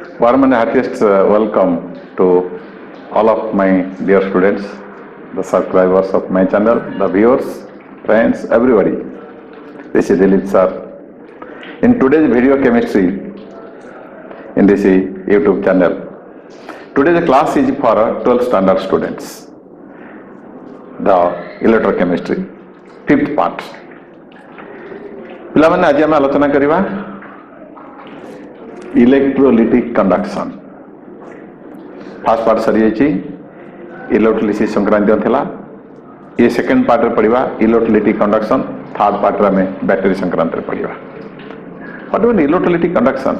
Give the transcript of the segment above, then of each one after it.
Warm and heartiest welcome to all of my dear students, the subscribers of my channel, the viewers, friends, everybody. This is Dilip sir. In today's video chemistry in this YouTube channel, today's class is for 12th standard students. The electrochemistry, 5th part. ପିଲାମାନେ ଆଜି ଆମେ ଆଲୋଚନା କରିବା electrolytic conduction. Fast part सरी जाइए electrolysis Sankranti थिला। ये second part रे पढ़िबा इलेक्ट्रोलिटिक कंडक्शन। थर्ड पार्ट रे हमें बैटरी संक्रांति रे पढ़िबा। What is electrolytic conduction?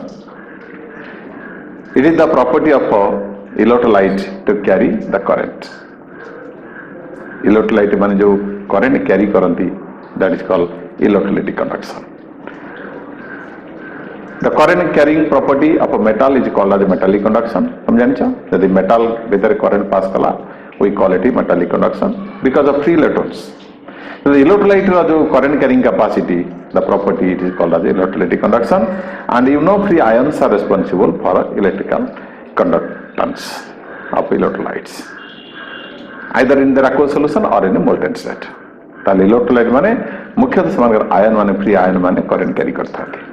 It is the property of electrolyte to carry the current. Electrolyte माने जो करंट कैरी करंती, that is called electrolytic conduction. The current carrying property of a metal is called as metallic conduction. हम जानते हैं यदि metal भीतर current pass कला, we call it metallic conduction because of free electrons. The electrolyte का जो current carrying capacity, the property it is called as electrolytic conduction, and you know free ions are responsible for electrical conductance of electrolytes, either in the aqueous solution or in a molten state. ताले electrolyte माने मुख्यतः समानकर ion माने free ion माने current carry करता है।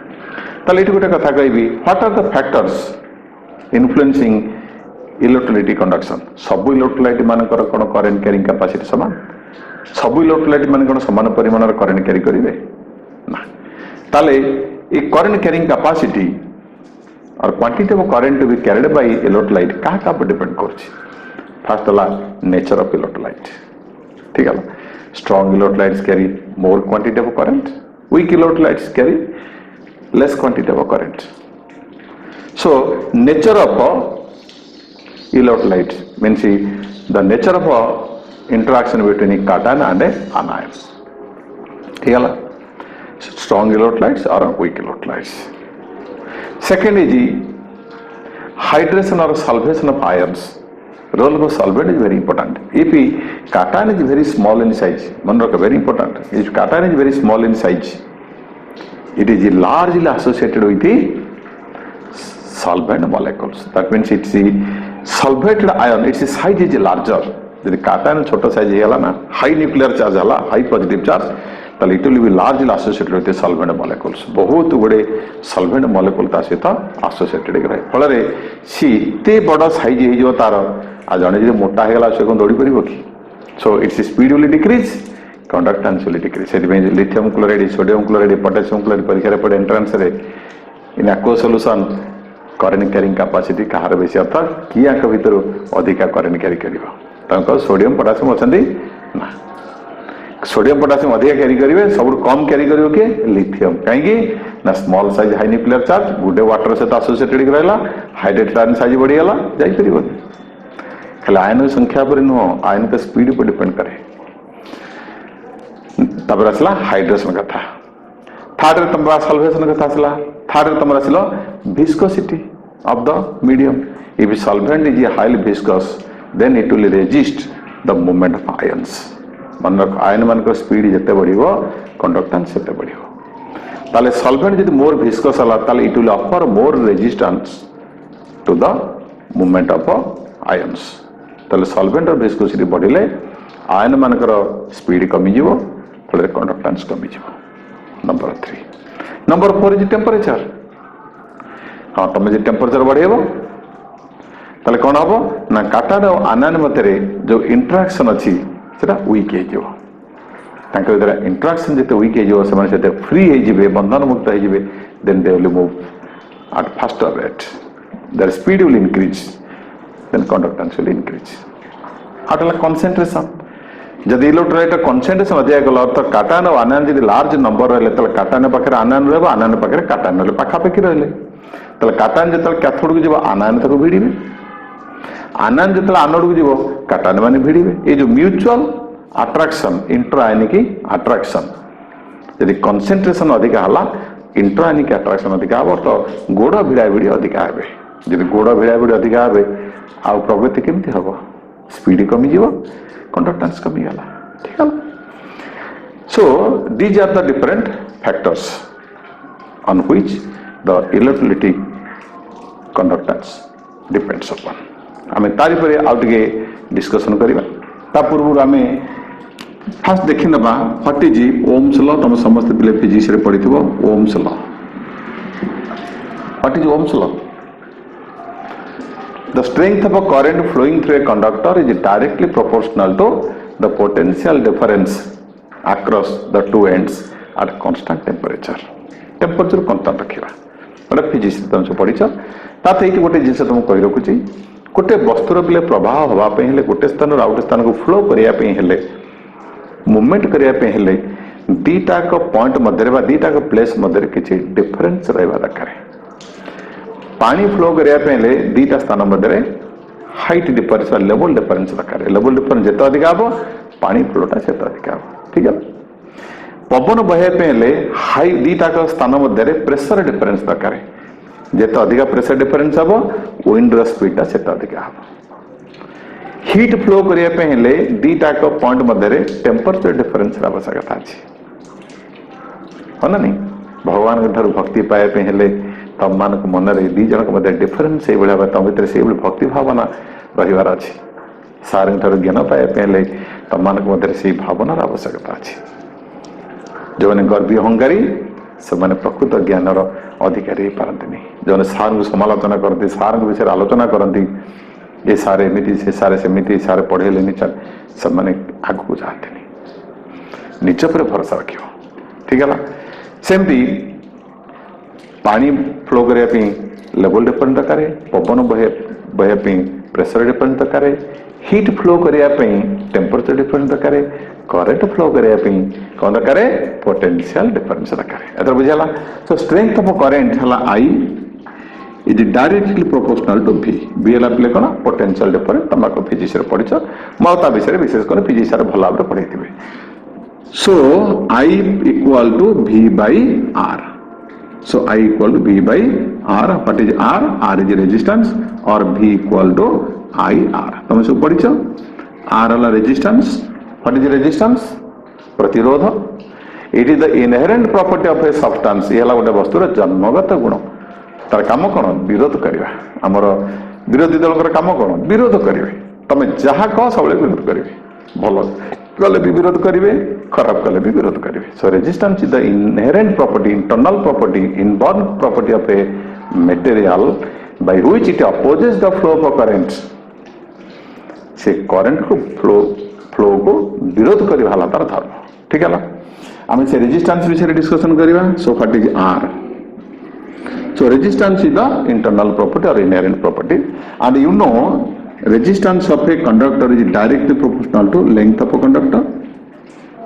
ताले it गोटे कथा कहबी, what are the factors influencing electrolytic conduction? सब इलेक्ट्रोलाइट मानकर कोन करंट कैरिंग कैपेसिटी समान? सब इलेक्ट्रोलाइट मान कोन समान परिमाणर करंट कैरी करिवे ना? ताले ए करंट कैरिंग कैपेसिटी और quantity of current to be carried by electrolyte का पर डिपेंड करछि। फर्स्ट ला नेचर ऑफ इलेक्ट्रोलाइट, ठीक है? Strong electrolytes carry more quantity of current, weak electrolytes carry less quantity of current. So nature of electrolyte means the nature of interaction between a cation and an anion. ठीक है? Strong electrolytes or weak electrolytes. Second is hydration or solvation of ions. Role of solvent is very important. If cation is very small in size, very important. If cation is very small in size, it is largely associated with the solvent molecules. That means it's the solvated ion, its size is larger. The cation छोटा size है ना, high nuclear charge है, high positive charge, तो it will be largely associated with the solvent molecules. बहुत बड़े solvent molecule ता सहित associated है। फलरे सी ते बड़ा size है जो तार आज जाने जो मोटा है गला से कौन दौड़ी परिबो की? So its speed will decrease, conductance will decrease. It means lithium chloride, sodium chloride, potassium chloride परीक्षा रे पड़े entrance रे in aqueous solution current carrying capacity कहार बेसी अर्थात किया के भीतर अधिका current carry करिवो। तांको सोडियम पोटासियम अछंती ना, सोडियम पोटासियम अधिका कैरी करिवे, सब कम कैरी करिवो के लिथियम। काहे की ना small size high nuclear charge गुडे वाटर से एसोसिएटेड रहला, हाइड्रेटेड आयन साइज बढ़ी गला जाई परिबो। खाली आयन संख्या पर नो, आयन का स्पीड पर डिपेंड करे। तब रसला हाइड्रेशन कथा। थर्ड रे तमरा सॉल्वेशन कथा असला। थर्ड रे तमरा असलो viscosity of the medium. If solvent is highly viscous then it will resist the movement of ions. मन आयन मान को स्पीड जते बढ़िबो कंडक्टेंस सेते बढ़िबो। ताले सॉल्वेंट जदि मोर विस्कस हला ताले it will offer more resistance to the movement of ions. ताले सॉल्वेंट और विस्कोसिटी बढ़िले आयन मानकर स्पीड कमी जीवो, फल कंडक्टेंस कमी जीवो। नंबर 3। Number 4 is temperature. हाँ, तुम जो टेम्परेचर बढ़ेबो ताले कोन हबो ना cation और anion मध्यरे जो इंटरेक्शन अछि सेटा वीक हे जीवो। तांके द्वारा इंटरेक्शन जते वीक हे जीवो, समान सेते फ्री हे जीवे, बंधन मुक्त हे जीवे, then they will move at faster rate, their speed will increase, then conductance will increase. आटला concentration जदि इलेक्ट्रोलाइट कंसंट्रेशन अधिक गला तो cation और anion जदि लार्ज नंबर रहले त cation पाखरे anion रहबो, anion पाखरे cation रहले पाखा पाखी रहले त cation जतल कैथोड को जीव anion तक भिड़िबे, anion जतल एनोड को जीव cation माने भिड़िबे। ए जो म्यूचुअल अट्रैक्शन इंट्राआयनिक अट्रैक्शन यदि कंसंट्रेशन अधिक हला इंट्राआयनिक अट्रैक्शन अधिक हबो तो गोड़ भिड़ा भिड़ी अधिक हेबे। जदि गोड़ भिड़ा भिड़ी अधिक हेबे आ प्रगति केमती हबो? स्पीड कमी जीव, conductance कमी गला। ठीक है? So these are the different factors on which the electrolytic conductance depends upon आमे तारि परे आउटे डिस्कशन करिबा ता पूर्व आमे फास्ट देखि नबा व्हाट इज ओम्स लॉ तुम समस्त पिले फिजिक्स रे पढिथिबो Ohm's law what is Ohm's law the strength of a current flowing through a conductor is directly proportional to the potential difference across the two ends at constant temperature constant रखिबा बड़ा physics तुम सब पढिछ ताते eighty गोटे जिंस तुम कहि रखुची गोटे वस्तुर बिले प्रवाह हवा पे हेले गोटे स्थान रो आउट स्थान को फ्लो करिया पे हेले मूवमेंट करिया पे हेले दीटा को पॉइंट मध्य बा दीटा को प्लेस मध्य किछि डिफरेंस रहबा दरकार पानी फ्लो करिया पे हेले दीटा स्थान मध्य हाइट डिफरेंस लेवल डिफरेंस दरकार लेवल डिफरेंस जेतो अधिक आबो पानी फ्लोटा सेतो अधिक आबो ठीक है पवन बहे पे हेले हाई दीटा को स्थान मध्य प्रेशर डिफरेंस दरकार जेतो अधिक प्रेशर डिफरेंस हबो विंड रो स्पीड सेतो अधिक हबो हीट फ्लो करिया पे हेले दीटा को पॉइंट मध्य टेम्परेचर डिफरेंस आवश्यकता अछि हो ना नहीं भगवान के ठारू भक्ति पाए पे हेले तम मान को मन रे दी जन को मध्य डिफरेंस से बळा तम भीतर से भक्ति भावना रहिवार अछि सारे ठारू ज्ञान पाए पे हेले तम मान को मध्य से भावना आवश्यकता अछि जो ने गर्वी अहंकारी से माने प्रकृत ज्ञान रो अधिकारी पारंतनी जो सार को समालोचना करती सार विषय आलोचना करती ये सारे एमती से सारे सेमती सारे पढ़े लेनी चल सब माने आग को जाते नहीं निज पर भरोसा रखियो ठीक है ना सेमती पानी फ्लो करिया पे लेवल डिफरेंट दरकार पवन बहे पे प्रेशर डिफरेंट दरकार हीट फ्लो करिया पे टेम्परेचर डिफरेंट दरकार करंट फ्लो करिया पे कोन दरकार पोटेंशियल डिफरेंस दरकार एतर बुझाला सो स्ट्रेंथ ऑफ करंट हला I is directly proportional to V V हला प्ले कोन पोटेंशियल डिफरेंस तमाको फिजिक्स रे पढिछ मौता विषय विशेष कर फिजिक्स रे भला भाबरे पढैथिबे so I equal to V by R so I equal to V by R what is R R is resistance और V equal to IR तुम सब पढ़िछ R हला रेजिस्टेंस what is resistance प्रतिरोध it is the inherent property of a substance ये हला गोटे वस्तुर जन्मगत गुण तार काम कोन विरोध करिवा हमर विरोधी दल कर काम कोन विरोध करिवे तमे जहा कह सबले विरोध करिवे भलो कले भी विरोध करिवे खराब कले भी विरोध करिवे सो resistance is the inherent property internal property inborn property of a material by which it opposes the flow of current से करंट को फ्लो को विरोध करिवा हला तार धर्म ठीक है ना हम से रेजिस्टेंस विषय डिस्कशन करिवा so what is R so resistance is the internal property or inherent property and you know resistance of a conductor is directly proportional to length of a conductor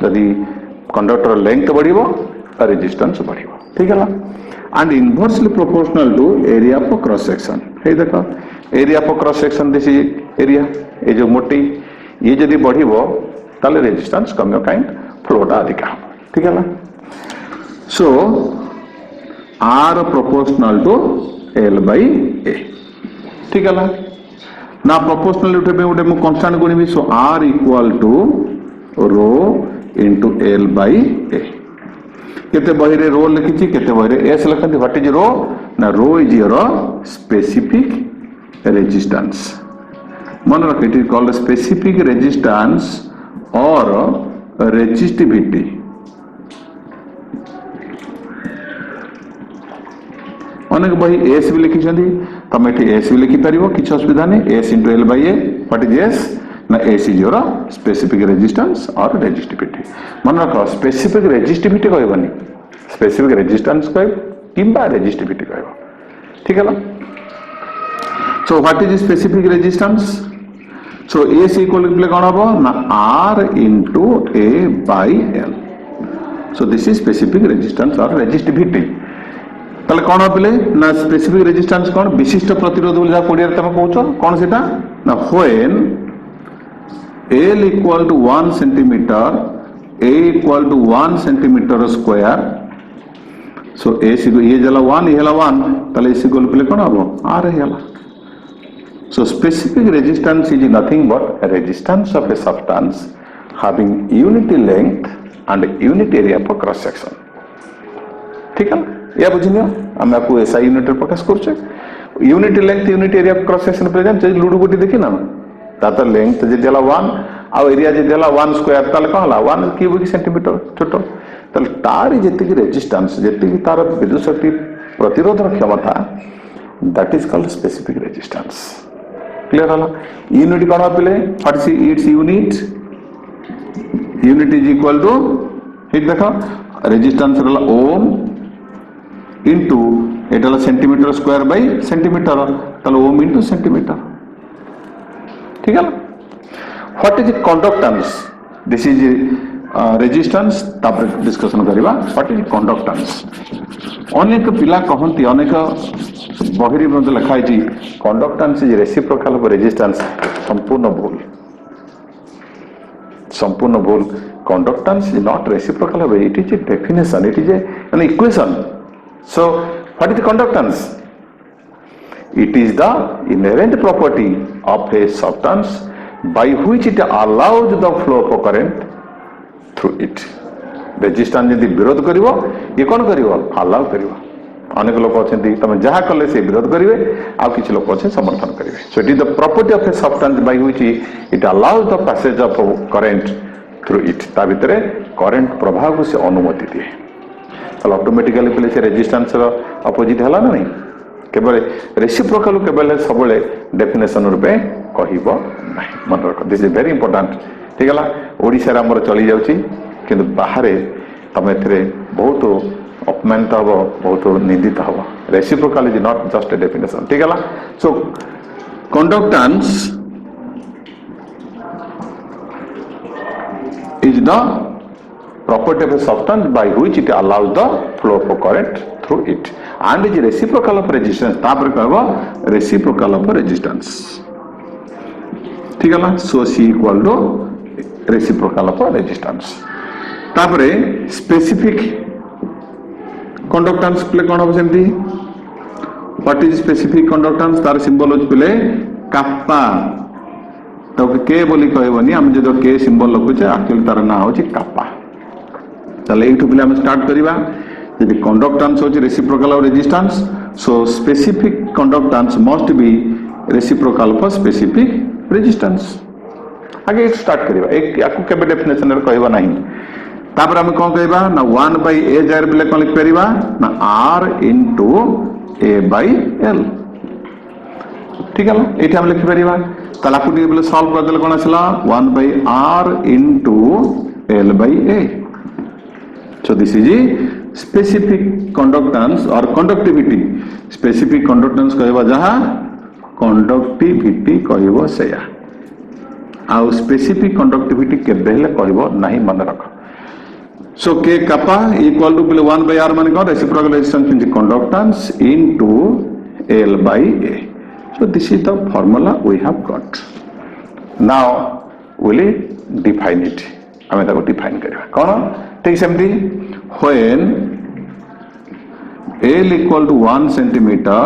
यदि कंडक्टर लेंथ बढ़िबो और resistance बढ़िबो ठीक है ना and inversely proportional to area of cross section हे देखो area of cross section this area A जो मोटी ये यदि बढ़िबो ताले रेजिस्टेंस कम काइंड फ्लोटा अधिक ठीक है ना सो R proportional to L by A ठीक है ना ना proportional उठे पे उठे मु कांस्टेंट गुणिबी so R equal to rho into L by A केते बही रे रो लिखिछि केते बही रे S लिखंती व्हाट इज रो ना रो इज योर स्पेसिफिक रेजिस्टेंस मन रख it is called specific resistance और रेजिस्टिविटी अनेक बही एस भी लिखी तुम ये एस भी लिखिपर किसी असुविधा नहीं S into L by A what is S ना S is your specific resistance और रेजिस्टिविटी मन रख स्पेसिफिक रेजिस्टिविटी कहबनी स्पेसिफिक रेजिस्टेंस कह किंबा रेजिस्टिविटी कह ठीक है ना so what is specific resistance so S equal to कौन हम ना R into A by L so this is specific resistance और रेजिस्टिविटी ताले कौन पिले ना स्पेसिफिक रेजिस्टेंस कौन विशिष्ट प्रतिरोध बोली कोडिया रे तमे कहउछो कौन सेटा ना when L equal to 1 centimeter A equal to 1 centimeter square so A ये जला 1 ये हला 1 ताले इस इक्वल पिले कौन हबो R Hella so specific resistance is nothing but a resistance of a substance having unity length and unit area for cross section ठीक है या बुझिनियो हम आपको एसआई यूनिट प्रकाश करछे unit length unit area cross section present ludo गोटी देखी ना तार लेंथ जी 1 आउ एरिया जी 1 स्क्वायर ताले कौन है 1 क्यूबिक सेंटीमीटर छोट ताले तार जी रेजिस्टेंस जी तार विद्युत शक्ति प्रतिरोध क्षमता that is called specific resistance clear हला यूनिट कौन पे what is its unit is equal to ठीक देखो रेजिस्टेंस ओम इंटू एटा सेंटीमीटर स्क्वायर बाय सेंटीमीटर ताले ओम इंटू सेंटीमीटर ठीक है what is conductance this is resistance तापर डिस्कशन करबा व्हाट इज कंडक्टेंस अनेक पिला कहंती अनेक बहिरी मध्ये लिखा है conductance is reciprocal of resistance संपूर्ण भूल conductance is not reciprocal of it is a definition it is an equation so what is conductance it is the inherent property of a substance by which it allows the flow of current through it resistance यदि विरोध करिवो ये कौन करिवो allow करिवो अनेक लोक अछंती तमे जहा कले से विरोध करिवे आ किछि लोक अछे समर्थन करिवे so it is the property of a substance by which it allows the passage of current through it ता भितरे करंट प्रवाह को से अनुमति दिए तो ऑटोमेटिकली पले से रेजिस्टेंस रो अपोजिट हला ना नहीं केवल रेसिप्रोकल केवल सब डेफिनेशन रूपे कहब ना मन रख दिस इज वेरी इंपोर्टेंट ठीक है ओडिशा आमर चली जाउची किंतु बाहर तुम ए बहुत अपमानित हम बहुत निंदित हम reciprocal is not just a definition ठीक है so conductance is the property of a substance by which it allows the flow of current through it and is reciprocal of resistance तापर कहबो reciprocal of resistance ठीक है ना so C equal to reciprocal of resistance तापर specific conductance play कोन हो सेमती what is specific conductance तार symbol हो प्ले kappa तो के बोली कहबोनी हम जो के सिंबल लखुचे एक्चुअली तार नाम होची kappa चले एठु पहिले हम स्टार्ट करिबा यदि कंडक्टेंस होची reciprocal of resistance so specific conductance must be reciprocal for specific resistance आगे स्टार्ट करिबा एक याकु केबे डेफिनेशन रे कहबा नाही तापर हम कोन कहबा ना 1 बाय a जार पहिले कोन लिख परिबा ना r into a by l ठीक है ना एठी हम लिख परिबा तला को पहिले सॉल्व कर देले कोन आसला 1 by r into l by a so this is a specific conductance or conductivity specific conductance कहबा जहा conductivity कहबो सेया आ specific conductivity के बेले कहबो नाही मन रख so k kappa equal to 1 by r माने कोन reciprocal resistance in the conductance into l by a so this is the formula we have got now we'll define it हमें ताको डिफाइन करबा कोन ठीक सेमती when l equal to 1 centimeter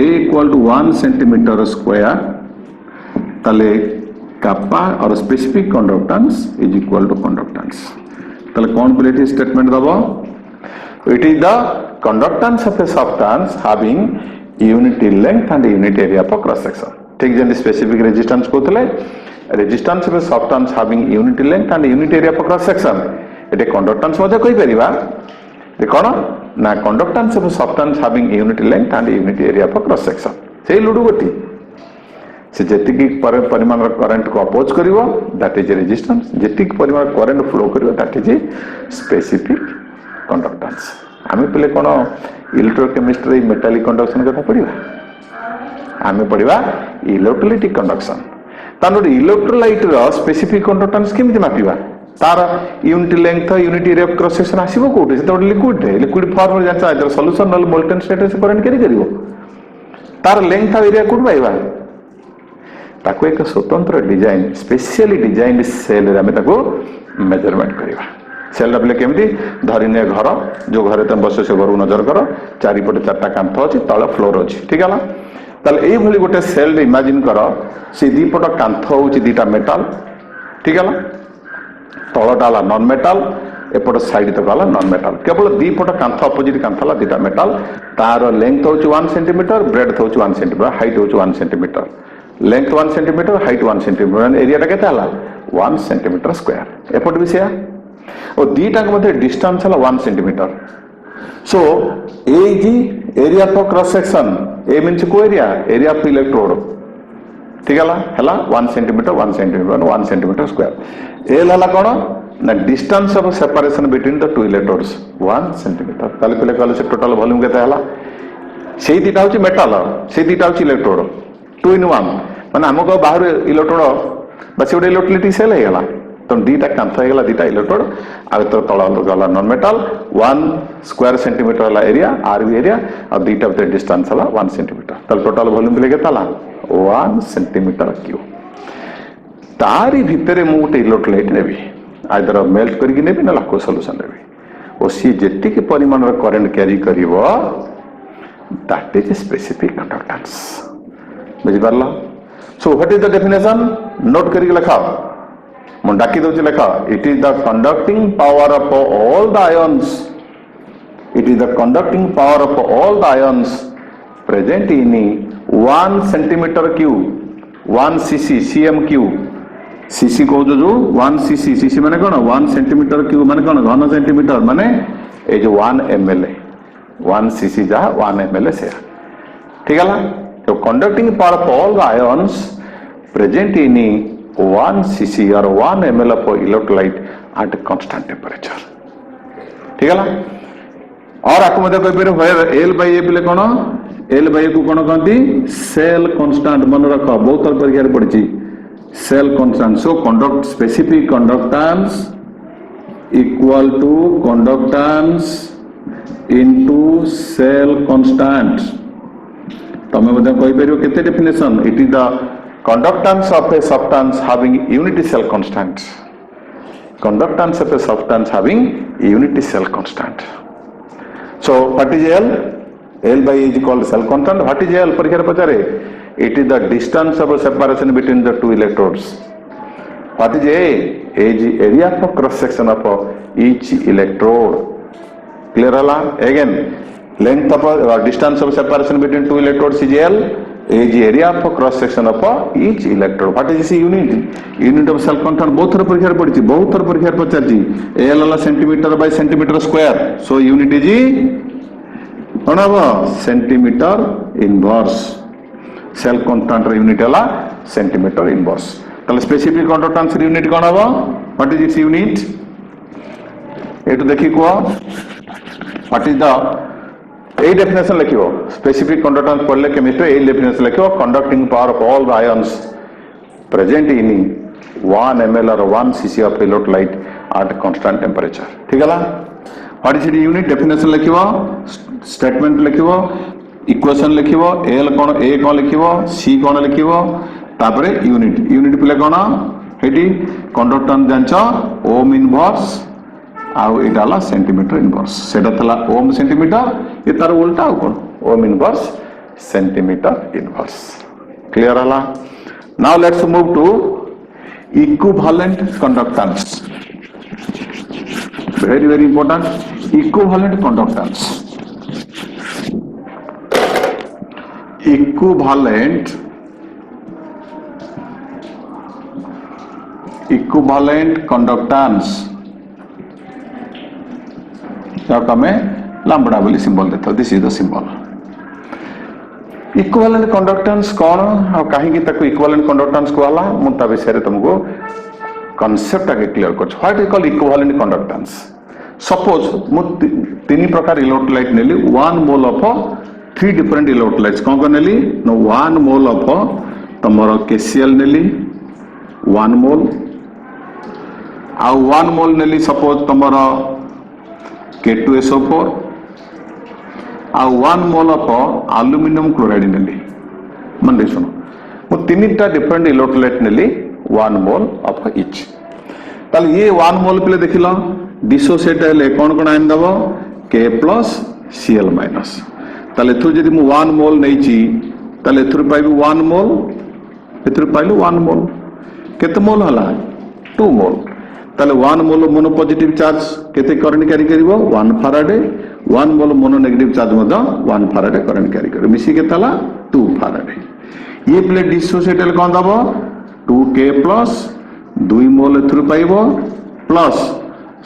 a equal to 1 centimeter square तले kappa और specific conductance is equal to conductance तले कौन प्लेटी स्टेटमेंट दबो it is the conductance of a substance having unity length and unit area for cross section ठीक जन specific resistance कोथले resistance of a substance having unit length and unit area for cross section एटे conductance मध्ये कहि परिबा ए कोन ना conductance of a substance having unit length and unit area for cross section से लुडु गोटी से जेतिकी परिमाण करंट को अपोज करिवो दैट इज रेजिस्टेंस जेतिकी परिमाण करंट फ्लो करिवो दैट इज स्पेसिफिक कंडक्टेंस आमे पले कोन इलेक्ट्रोकेमिस्ट्री मेटालिक कंडक्शन कथा पढिबा आमे पढिबा इलेक्ट्रोलाइटिक कंडक्शन तानोर इलेक्ट्रोलाइट रो स्पेसिफिक कंडक्टेंस केमिति मापिबा तार unit length unit area of cross section आसीबो कोटे से तो लिक्विड है लिक्विड फॉर्म रे जाचा इधर सॉल्यूशन नल मोल्टन स्टेट से करंट केरी करिवो तार लेंथ और एरिया कोड पाइबा ताको एक स्वतंत्र डिजाइन स्पेशली डिजाइन सेल रे हमें ताको मेजरमेंट करिबा सेल रे केमिति धरिने घर जो घरे तुम बस से घर नजर करो चारिपटे चारटा कांथ अछि तळे फ्लोर अछि ठीक है ताले एई भली गोटे सेल रे इमेजिन करो से दीपट कांथ होउची दीटा मेटल ठीक है तळटाला नॉन मेटल एपट साइड तक गला नॉन मेटल केवल दी पट कांथ अपोजिट कांथ ला दीटा मेटल तार लेंथ होची 1 सेंटीमीटर ब्रेडथ होची 1 सेंटीमीटर हाइट होची 1 centimetre length 1 centimetre height 1 centimetre area टा केते हला 1 सेंटीमीटर स्क्वायर एपट भी सेया और दीटा के मध्य डिस्टेंस हला 1 सेंटीमीटर सो ए जी area of cross section A means को एरिया ऑफ इलेक्ट्रोड ठीक है 1 सेंटीमीटर 1 सेंटीमीटर स्क्वायर एल हला कोन ना distance of separation between the two electrodes 1 centimetre ताले पहले कहले से टोटल वॉल्यूम केते हला सेही दीटा होची मेटल सेही दीटा होची इलेक्ट्रोड 2 in 1 माने हमको बाहर इलेक्ट्रोड बस गोटे इलेक्ट्रिसिटी सेल हे गला तो दीटा कांथ हे गला दीटा इलेक्ट्रोड आ तो तळ गला नॉन मेटल 1 स्क्वायर सेंटीमीटर वाला एरिया आरबी एरिया और दीटा द डिस्टेंस हला 1 सेंटीमीटर ताले टोटल वॉल्यूम पहले केते हला 1 सेंटीमीटर क्यूब तारी भितरे मु गोटे इलेक्ट्रोलाइट नेबी आइदर मेल्ट करके नेबी ना लाको सॉल्यूशन नेबी और सी जेति के परिमाण र करंट कैरी करिवो दैट इज स्पेसिफिक कंडक्टेंस बुझि पारला so what is the definition note करके लिखाओ मु डाकी दउछि लिखा it is the conducting power of all the ions it is the conducting power of all the ions present in 1 centimetre cube 1 cc cm cube cc को जो 1 CC माने कोन 1 centimetre cube माने कोन घन सेंटीमीटर माने ए जो 1 ml 1 सीसी जा 1 ml से ठीक है तो conducting power of all the ions present in 1 cc or 1 ml of electrolyte at constant temperature ठीक है और आपको मध्य कहि पर L by A बोले कोन L by A को कोन कहंती सेल कांस्टेंट मन रख बहुत परीक्षा रे पड़ची cell constant so conduct specific conductance equal to conductance into cell constant तमे मध्य कहि परियो केते definition it is the conductance of a substance having unity cell constant conductance of a substance having unity cell constant so what is L by A is called cell constant what is L parikha re pachare it is the distance of a separation between the two electrodes what is A is area of cross section of each electrode clear hala again length of distance of separation between two electrodes is L is area of cross section of each electrode what is this unit of cell constant बहुत थर परीक्षा रे पड़ची बहुत थर परीक्षा रे पचारची L वाला centimetre by centimetre square so unit is कोन हबो सेंटीमीटर इनवर्स सेल कांस्टेंट रे यूनिट वाला सेंटीमीटर इनवर्स तले स्पेसिफिक कंडक्टेंस रे यूनिट कोन हबो व्हाट इज इट्स यूनिट एटु देखि को व्हाट इज द ए डेफिनेशन लिखियो स्पेसिफिक कंडक्टेंस पढ़ले केमिस्ट्री ए डेफिनेशन लिखियो conducting power of all the ions present in 1 ml or 1 cc of electrolyte at constant temperature ठीक है what is the unit definition लिखियो स्टेटमेंट लिखियो इक्वेशन लिखियो एल कोन ए कोन लिखियो सी कोन लिखियो तापरे यूनिट पले कोन हेडी कंडक्टेंस जानचो ओम इनवर्स आउ इटाला सेंटीमीटर इनवर्स सेटा थला ओम सेंटीमीटर ये तार उल्टा हो कोन ohm inverse centimetre inverse clear हला now let's move to equivalent conductance very very important equivalent conductance equivalent conductance जब हमें लंबड़ा बोली सिंबल देता this is the symbol equivalent conductance कौन और कहीं तक इक्विवेलेंट कंडक्टेंस कहला मुता विषय तुमको कॉन्सेप्ट आगे क्लियर कर what is called equivalent conductance suppose मु तीन प्रकार इलेक्ट्रोलाइट नेली 1 मोल ऑफ 3 डिफरेंट इलेक्ट्रोलाइट्स कौन कौन नेली नो 1 मोल ऑफ तमरो केसीएल नेली 1 मोल आ 1 मोल नेली सपोज तमरो K2SO4 आ 1 मोल ऑफ एल्युमिनियम क्लोराइड नेली मन दे सुनो मु तीनटा डिफरेंट इलेक्ट्रोलाइट नेली 1 मोल ऑफ ईच ताले ये 1 मोल पे देखिलो डिसोसिएट हेले कोन कोन आइन दबो K+Cl- ताले थु जदि मु 1 मोल नै छी ताले थुर पाइबो 1 मोल एथुर पाइलु 1 मोल केते मोल हला 2 मोल ताले 1 मोल मोनो पॉजिटिव चार्ज केते करंट कैरी करिवो 1 फैराडे 1 मोल मोनो नेगेटिव चार्ज मध्य 1 फैराडे करंट कैरी करिवो मिसी केते हला 2 फैराडे ये प्ले डिसोसिएट हेले कोन दबो 2k प्लस 2 मोल एथुरु पाइबो प्लस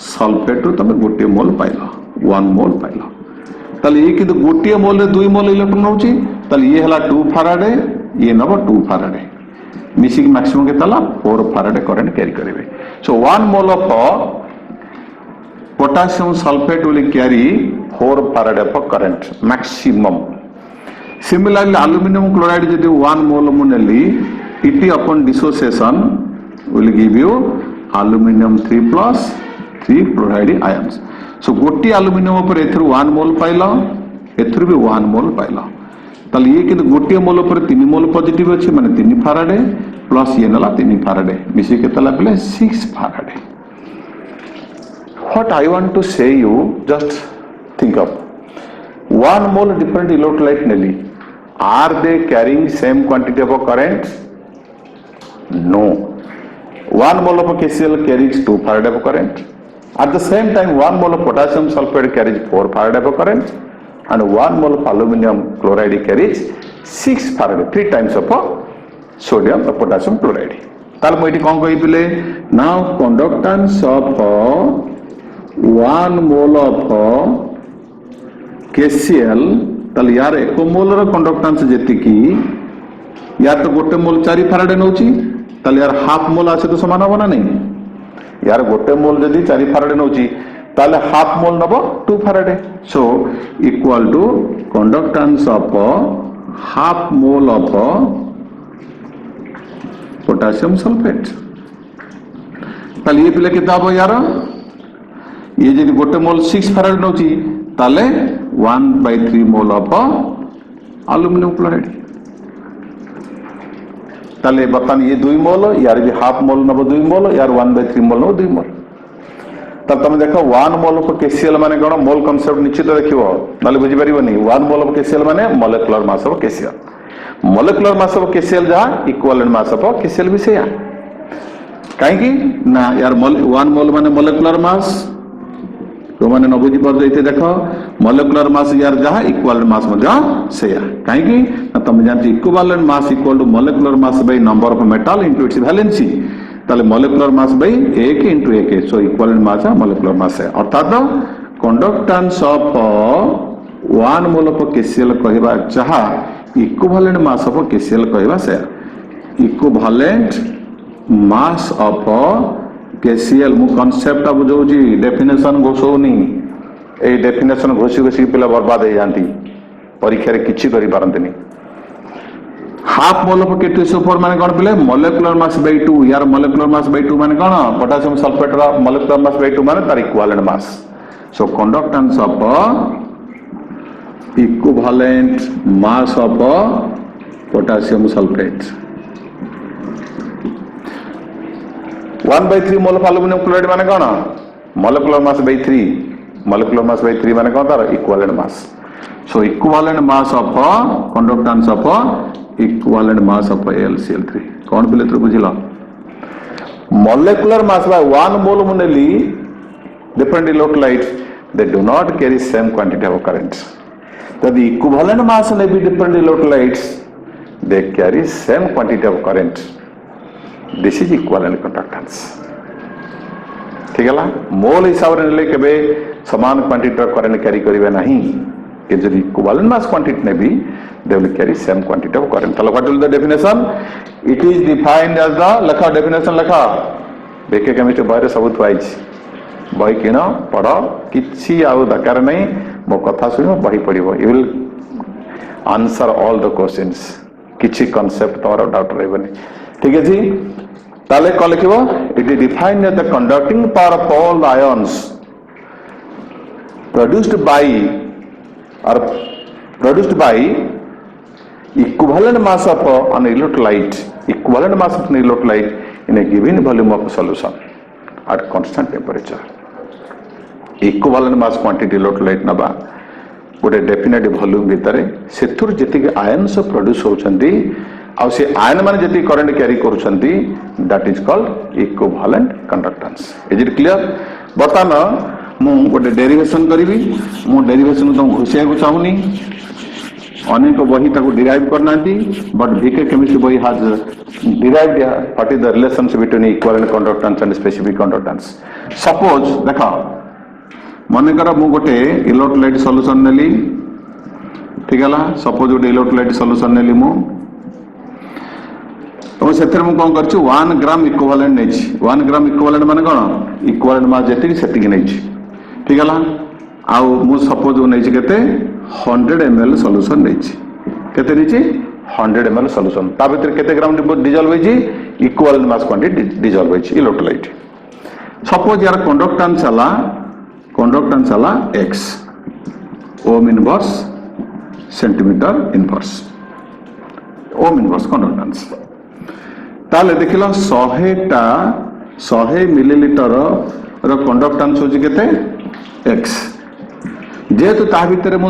सल्फेट रु तमे गोटे मोल पाइलो 1 मोल पाइलो ताले ये किंतु गोटे मोल रे 2 मोल इलेक्ट्रॉन होची ताले ये हला 2 फैराडे ये नबो 2 फैराडे मिसी की मैक्सिमम के तला 4 फैराडे करंट कैरी करिवे सो 1 mole of potassium sulfate will carry 4 farad of current maximum. Similarly, aluminum chloride যদি 1 mole muneli, it upon dissociation will give you aluminum 3 plus 3 chloride ions. So गोटी aluminum पर एथुर 1 mole पाइला, एथुर भी 1 mole पाइला. ताले ये किंतु गोटी मोल पर 3 मोल पॉजिटिव अछि माने 3 फैराडे प्लस ये नला 3 फैराडे मिसी के तला पले 6 Faraday. What I want to say you, just think of 1 mole different electrolyte nelly. Are they carrying same quantity of a current? No. 1 mole of KCl carries 2 farad of current. At the same time, 1 mole of potassium sulfate carries 4 farad of current, and 1 mole of aluminum chloride carries 6 farad, 3 times of sodium or potassium chloride. ताल मैं इटी कौन कही पिले? Now conductance of 1 mole of KCl ताल यार 1 मोल रो conductance जेति की यार तो गोटे मोल 4 फैराडे नउची ताल यार हाफ मोल आसे तो समान होना नहीं यार गोटे मोल जदी 4 फैराडे नउची ताल हाफ मोल नबो 2 Faraday so equal to conductance of half mole of potassium sulphate ताल ये पिले कितना हो यार ये जब गोटे मोल 6 फैराड नउची ताले 1/3 मोल ऑफ एल्युमिनियम क्लोराइड ताले बतन ये 2 मोल यार भी हाफ मोल नबो 2 मोल यार 1/3 मोल नबो 2 मोल तब तुम देखो 1 मोल ऑफ केसीएल माने कोन मोल कांसेप्ट निश्चित देखिबो नाले बुझी परिबोनी 1 मोल ऑफ केसीएल माने molecular mass of KCL molecular mass of KCL जा इक्विवेलेंट मास ऑफ केसीएल भी सेया काहे की ना यार 1 मोल माने मॉलिक्यूलर मास तो माने न बुझी पर जैते देखो मॉलिक्यूलर मास यार जहा इक्विवेलेंट मास मजा सेया काहे की तुम जानती equivalent mass equal to molecular mass by number of metal into its valency ताले molecular mass by 1 into 1 so equivalent mass molecular mass है अर्थात conductance of 1 mole of KCl कहबा जहा इक्विवेलेंट मास ऑफ केसीएल कहबा से equivalent mass of KCl मु concept बुझौ जी डेफिनेशन घोषौनी ए डेफिनेशन घोषी घोषी पिला बर्बाद हो जाती परीक्षा रे किछि करि पारंतनी हाफ मोल ऑफ K2SO4 माने कोन पिले मॉलिक्यूलर मास बाय 2 यार मॉलिक्यूलर मास बाय 2 माने कोन पोटेशियम सल्फेट रा मॉलिक्यूलर मास बाय 2 माने तार equivalent mass so conductance of equivalent mass of potassium sulphate 1/3 mole of aluminium chloride माने कोन molecular mass by 3 molecular mass by 3 माने कोन तार equivalent mass so equivalent mass of conductance of equivalent mass of AlCl3 कौन पिले तो बुझिला molecular mass by 1 mole मुनेली different electrolytes they do not carry same quantity of current the equivalent mass ने भी different electrolytes they carry same quantity of current this is equivalent conductance ठीक है मोल हिसाब रे ले केबे समान क्वांटिटी ऑफ करंट कैरी करिवे नहीं कि जदि इक्विवेलेंट मास क्वांटिटी ने भी they will carry same quantity of current so what will the definition it is defined as the lekha definition lekha bk chemistry boy re sabu thwaich boy kino pado kichi au dakar nai mo katha suno boy padibo you will answer all the questions kichi concept toro doubt रहबनी ठीक है जी ताले को लिखिबो it is defined as the conducting power of all the ions produced by equivalent mass of an electrolyte equivalent mass of an electrolyte in a given volume of solution at constant temperature equivalent mass quantity electrolyte नबा गोटे definite volume भितर सेथुर जति ions produce होचंदी आउ से ion माने जति current carry करूछंती that is called equivalent conductance. Is it clear? बर्तमान मु गोटे डेरिवेशन करी मु डेरिवेशन तुम घुसिया को चाहूनी अनेक बही ताको डिराइव करना बट वीके केमिस्ट्री बही has derived what is the relationship between equivalent conductance and specific conductance. Suppose देखा मन कर मु गोटे इलेक्ट्रोलाइट सॉल्यूशन नेली ठीक है सपोज गोटे इलेक्ट्रोलाइट सॉल्यूशन नेली मु तो से कौन कर 1 ग्राम इक्विवेलेंट नहीं 1 ग्राम इक्विवेलेंट माने कौन इक्विवेलेंट मास जेतिक सेतिक नहीं ठीक है आउ मु सपोज नहीं केते 100 ml सॉल्यूशन नहीं केते नहीं 100 ml सॉल्यूशन ता भीतर केते ग्राम डिजॉल्व होई इक्विवेलेंट मास क्वांटिटी डिजॉल्व होई इलेक्ट्रोलाइट। सपोज यार कंडक्टेंस हला x ओम inverse centimetre inverse ohm inverse conductance ताले देखिला 100 मिलीलीटर रो कंडक्टेंस होची केते x जेतु ता भीतर मु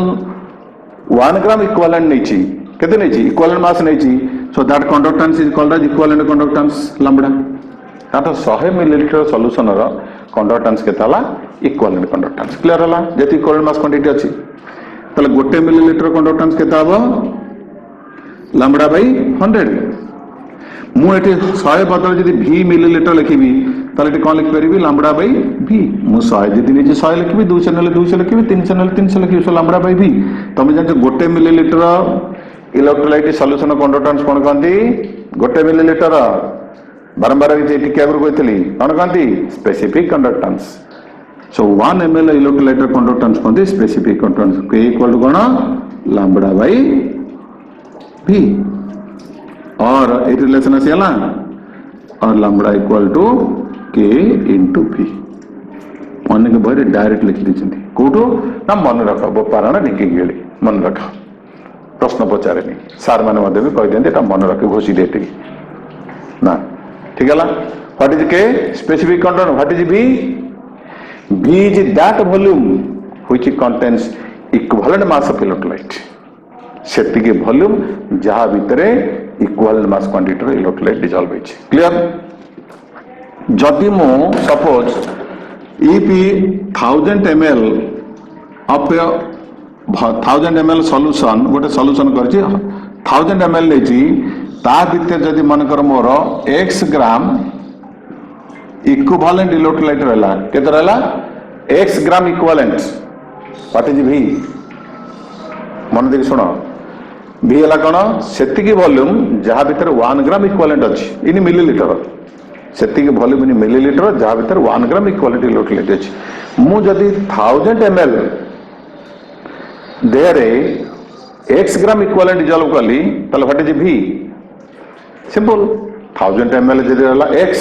1 ग्राम इक्विवेलेंट नैची केते नैची इक्विवेलेंट मास नैची so that conductance is called as equivalent conductance lambda तातो 100 मिलीलीटर सॉल्यूशन रो कंडक्टेंस केताला इक्विवेलेंट कंडक्टेंस क्लियर हला जेति इक्विवेलेंट मास क्वांटिटी अछि तले गोटे मिलीलीटर कंडक्टेंस केता हबो लैम्बडा बाय 100 मु एठी 100 बदल जदि v मिलीलीटर लिखिबी ताले कौन लिख पारिबी लैम्बडा बाय v मु 100 जदि निजे 100 लिखिबी 200 नेले 200 लिखिबी 300 नेले 300 लिखिबी सो लैम्बडा बाय v तमे जानते गोटे मिलीलीटर इलेक्ट्रोलाइट सॉल्यूशन कंडक्टेंस कोन कहंती गोटे मिलीलीटर बारंबार टिके आगु कहतली कोन कहंती specific conductance so 1 ml electrolyte conductance कहंती specific conductance k equal to कोन लैम्बडा बाय v और ए रिलेशन आसीला और lambda equal to k into v अनेक बरे डायरेक्ट लिख दिछंती कोठो ना मन रख बोपारण निके गेली मन रख प्रश्न पचारेनी सार माने मधे भी कह देंते एटा मन रख घोषी देते ना ठीक है what is k specific conductance what is v v is that volume which contains equivalent mass of electrolyte सेति के वॉल्यूम जहां भीतर इक्विवेलेंट मास क्वांटिटी रो इलेक्ट्रोलाइट डिसॉल्व होई क्लियर जदि मो suppose if 1000 ml of 1000 ml solution गोटे solution करछि 1000 ml लेछि ता भीतर जदि मन कर मोर x ग्राम इक्विवेलेंट इलेक्ट्रोलाइट रहला केते रहला x gram equivalent what is v मन देखि सुनो v हला कोन सेति की वॉल्यूम जहां भीतर 1 ग्राम इक्विवेलेंट अछि इन मिलीलीटर सेति की वॉल्यूम इन मिलीलीटर जहां भीतर 1 ग्राम इक्विवेलेंट इलेक्ट्रोलाइट अछि मु जदी 1000 ml देरे x ग्राम इक्विवेलेंट डिसॉल्व करली तले what is v simple 1000 ml जदी रहला x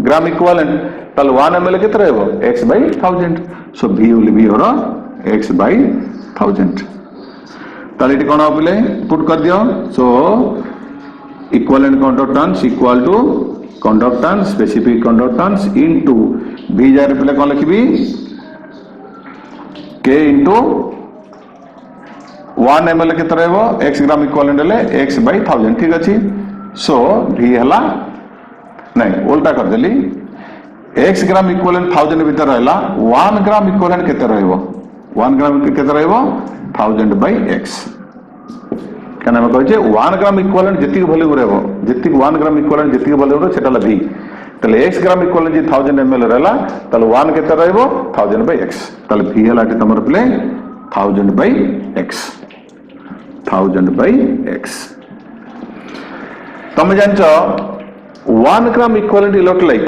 ग्राम इक्विवेलेंट तले 1 ml केते रहबो x by 1000 so v will be और x by 1000 ताले इटी कोन होबले पुट कर दियो so equivalent conductance equal to conductance specific conductance into v जार पले कोन लिखबी k इनटू 1 ml के तरहबो x ग्राम इक्विवेलेंट ले x by 1000 ठीक अछि सो v हला नहीं उल्टा कर देली x ग्राम इक्विवेलेंट 1000 भीतर रहला 1 ग्राम इक्विवेलेंट केते रहबो 1 ग्राम केते रहबो 1000 by x कहना हम कहै छै 1 ग्राम इक्विवेलेंट जति वॉल्यूम रहबो जति 1 ग्राम इक्विवेलेंट जति वॉल्यूम रो सेटा ला v तले x ग्राम इक्विवेलेंट जे 1000 ml रहला तले 1 केते रहबो 1000 by x तले v हला तमर play 1000 by x 1000 by x तमे जानचो 1 gram equivalent electrolyte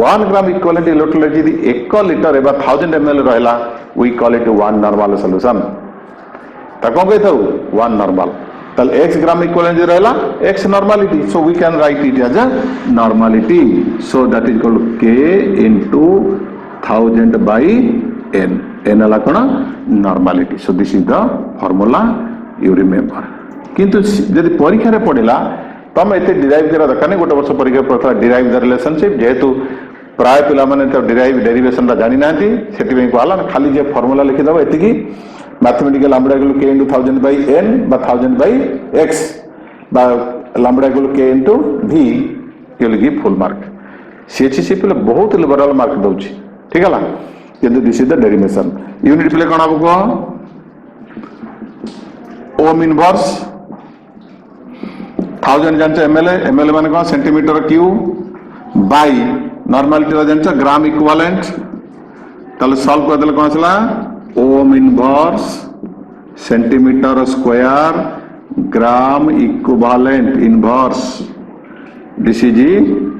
1 gram equivalent electrolyte यदि 1 लीटर एबा 1000 ml रहला we call it one normal solution ता कोन कहै थौ 1 normal तल x ग्राम इक्विवेलेंट जे रहला x normality so we can write it as a normality so that is called k into 1000 by n n ala cone normality so this is the formula you remember किंतु यदि परीक्षा रे पडिला तम एते derive करा दकाने गोटे वर्ष परीक्षा पड़ता डिराइव द रिलेशनशिप जेहेतु प्राय पिला माने तो डिराइव डेरिवेशन दा जानि नांती सेति में कहला खाली जे फार्मूला लिखि दबो एतिकी mathematical lambda equal k into 1000 by n बा 1000 by x lambda equal to k into v, you will give full mark. CHC पे बहुत लिबरल मार्क दउची, ठीक है ला? किंतु this is the derivation. Unit पे कौन आपको ओम इनवर्स 1000 जानते एमएल माने कौन सेंटीमीटर क्यूब बाय नॉर्मलिटी जानते ग्राम इक्विवेलेंट. ताले सॉल्व कर देले कौन आसला ओम inverse centimetre square gram equivalent inverse. This is the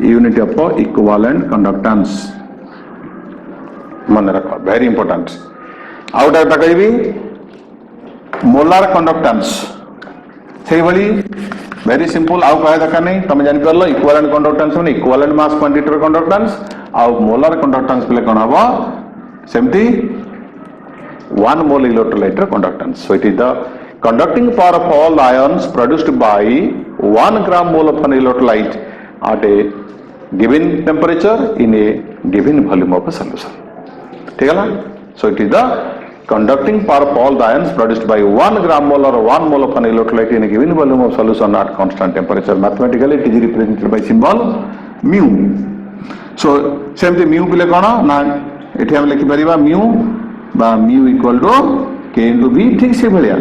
unit of equivalent conductance. मन रखो, very important. आउट आउट कहिबी मोलार कंडक्टेंस से भली वेरी सिंपल. आउ कहे दरकार नहीं, तुम जान परलो इक्विवेलेंट कंडक्टेंस माने इक्विवेलेंट मास क्वांटिटी कंडक्टेंस. आउ मोलार कंडक्टेंस पे कोन हबो सेमती 1 mole electrolyte conductance. So it is the conducting power of all ions produced by 1 gram mole of an electrolyte at a given temperature in a given volume of a solution. ठीक है ना? So it is the conducting power of all the ions produced by 1 gram mole or 1 mole of an electrolyte in a given volume of solution at constant temperature. Mathematically it is represented by symbol mu. So same thing mu पिले कौन ना इथे हम लिखी परिवा mu बा mu equal to k into v. ठीक से भलिया.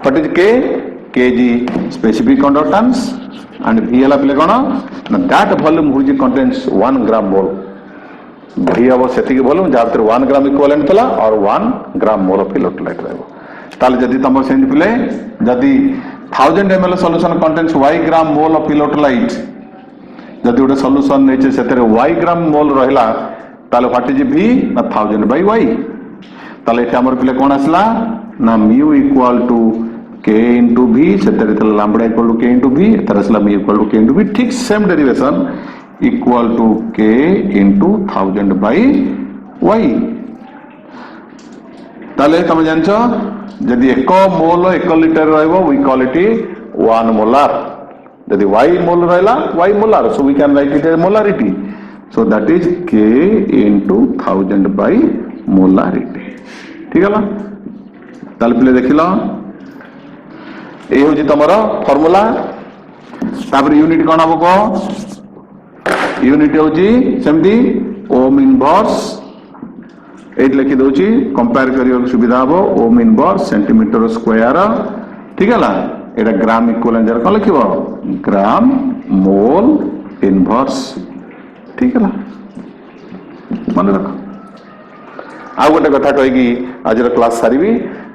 What is k? K is the specific conductance and v है पिले कौन ना that volume which contains 1 gram mole. v अब सेति के वॉल्यूम जहाँ पर 1 ग्राम इक्विवेलेंट पला और 1 ग्राम मोल ऑफ इलेक्ट्रोलाइट रहबो. ताले जदी तम सेंति पिले जदी 1000 ml solution contains y gram mole of electrolyte जदी उडे सॉल्यूशन नेचे सेतरे y ग्राम मोल रहला ताले व्हाट इज v ना 1000 by y. ताले एठी हमर पिले कोन आसला ना mu equal to k into v सेतरे तले lambda equal to k into v तरसला mu equal to k into v. ठीक same derivation equal to k into 1000 by y. ताले तमे जानछो जदी 1 मोल 1 लिटर रहबो we call it 1 molar. जदी y मोल रहला y molar, so we can write it as molarity. So that is k into 1000 by molarity. ठीक है ना? ताले पिले देखिलो ए होजी तमरो फार्मूला. तापर यूनिट कोन हबो को यूनिट होची सेमती ओम इनवर्स एट लिखि दोची कंपेयर करियो सुविधा हबो ओम इनवर्स सेंटीमीटर स्क्वायर. ठीक है ना? एटा ग्राम इक्विवेलेंट जर कोन लिखिबो ग्राम मोल इनवर्स. ठीक है ना? मन रखो. आ गोटे कथा कहि आज क्लास सारी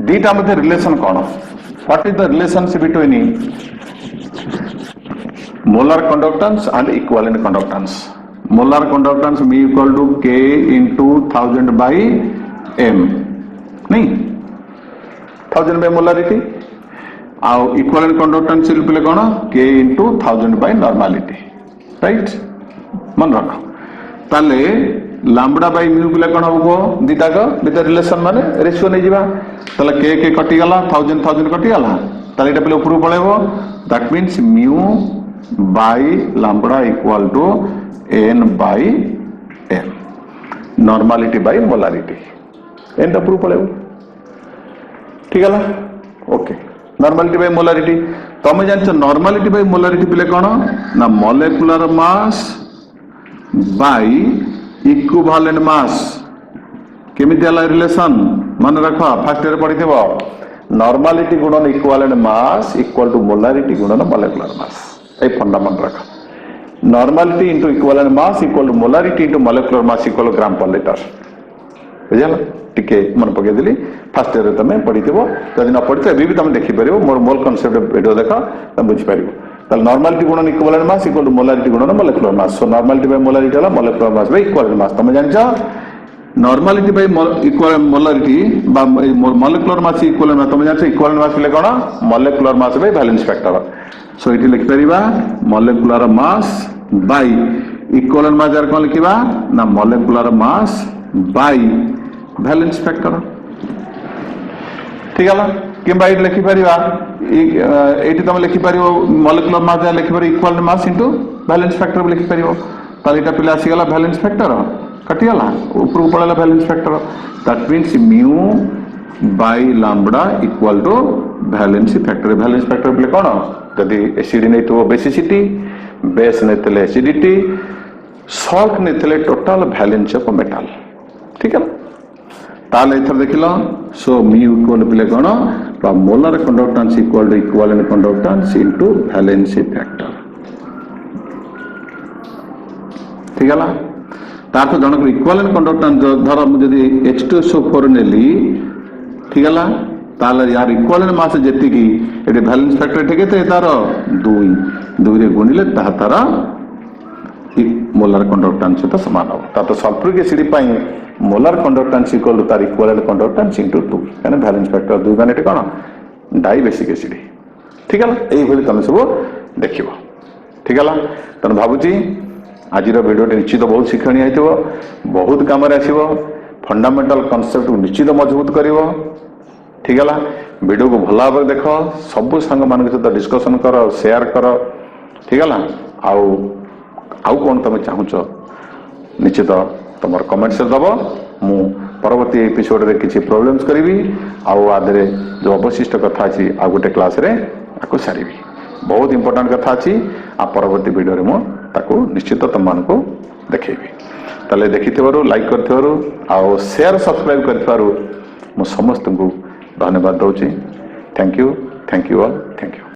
दीटा मध्य रिलेशन कौन. What is the relationship between molar conductance and equivalent conductance. Molar conductance mu equal to k into 1000 by m नहीं 1000 by molarity. आउ इक्विवेलेंट कंडक्टेंस पे कौन k into 1000 by normality. Right मन रख. ताले लैम्बडा बाय म्यू पिला कोन हबो दीटा का भीतर रिलेशन माने रेशियो नै जिबा. ताले k k कटि गला 1000 कटि गला ताले एटा पिले ऊपर पळेबो. That means mu by lambda equal to n by m. Normality by molarity n ऊपर पळेबो. ठीक है ना? ओके. नॉर्मलिटी बाय मोलारिटी तमे जानछ नॉर्मलिटी बाय मोलारिटी पिले कोन ना molecular mass by equivalent mass. केमिति हला रिलेशन मन रख फर्स्ट ईयर पढिथिबो नॉर्मलिटी गुणन equivalent mass equal to molarity गुणन मॉलिक्यूलर मास. ए फंडामेंटल रख. Normality into equivalent mass equal to molarity into molecular mass equal gram per litre. बुझला टिके मन पके देली फर्स्ट ईयर तमे पढिथिबो. जदि न पढिथे भी तमे देखि परिबो मोर मोल कांसेप्ट वीडियो देखा तमे बुझि परिबो. ताल नॉर्मलिटी गुणन equivalent mass equal to molarity गुणन molecular mass. So normality by molarity हला molecular mass by equivalent mass. तमे जानछो नॉर्मलिटी बाय इक्विवेलेंट मोलारिटी बा मॉलिक्यूलर मास इक्विवेलेंट मास. तमे जानछो इक्विवेलेंट मास ले कोन molecular mass by valence factor. So इति लिखि परिबा molecular mass by equivalent mass जर कोन लिखिबा ना molecular mass by valence factor. ठीक है ना? किंबा इट लिखि परिबा एटी तमे लिखि परिबो मॉलिक्यूलर मास जा लिखि परिबो equal mass into valence factor लिखि परिबो. ताले एटा पिला आसी गला वैलेंस फैक्टर कटि गला ऊपर पड़ला valence factor. That means mu by lambda equal to valence factor. Valence factor पिले कोन जदि एसिड नहीं बेसिसिटी, बेस नहीं एसिडिटी, सॉल्ट नहीं टोटल वैलेंस ऑफ मेटल। ठीक है ना? ताले इधर देखिल सो म्यू इक्वल पिले कौन molar conductance equal to equivalent conductance into valency factor. ठीक है ना? तार तो जनक इक्विवेलेंट कंडक्टेंस धर मुझे H2SO4 नेली, ठीक है ना? ताले यार इक्विवेलेंट मास जेति की एटी वैलेंस फैक्टर ठीक है तार 2 रे गुणिले तार मोलर कंडक्टेंस सहित समान हम। तो सल्फ्यूरिक एसिड पाई मोलर कंडक्टेंस इक्वल टू तार इक्विवेलेंट कंडक्टेंस इनटू 2 यानी वैलेंस फैक्टर 2 माने कौन डाइबेसिक एसिड। ठीक है ना? एई भली तुम सब देखिबो। ठीक है ना? तन भाबुची आज वीडियो निश्चित बहुत शिक्षणीय हेतिबो, बहुत काम रे आसीबो, फंडामेंटल कांसेप्ट को निश्चित मजबूत करिवो। ठीक है ना? वीडियो को भला भाव देख, सब सांग मान सहित डिस्कशन कर, शेयर कर। ठीक है ना? आउ कौन तुम चाहूच निश्चित तुम कमेंट्स दब, मु परवर्ती एपिसोड रे किसी प्रोब्लेम्स करी आदि जो अवशिष्ट कथा अच्छी आ गोटे क्लास रे आपको सारी बहुत इंपोर्टेंट कथा अच्छी आ परवर्ती वीडियो रे मु ताको निश्चित तुम मान को देखेबी। ताले देखि लाइक कर शेयर सब्सक्राइब कर समस्त को धन्यवाद दूची। Thank you all, thank you.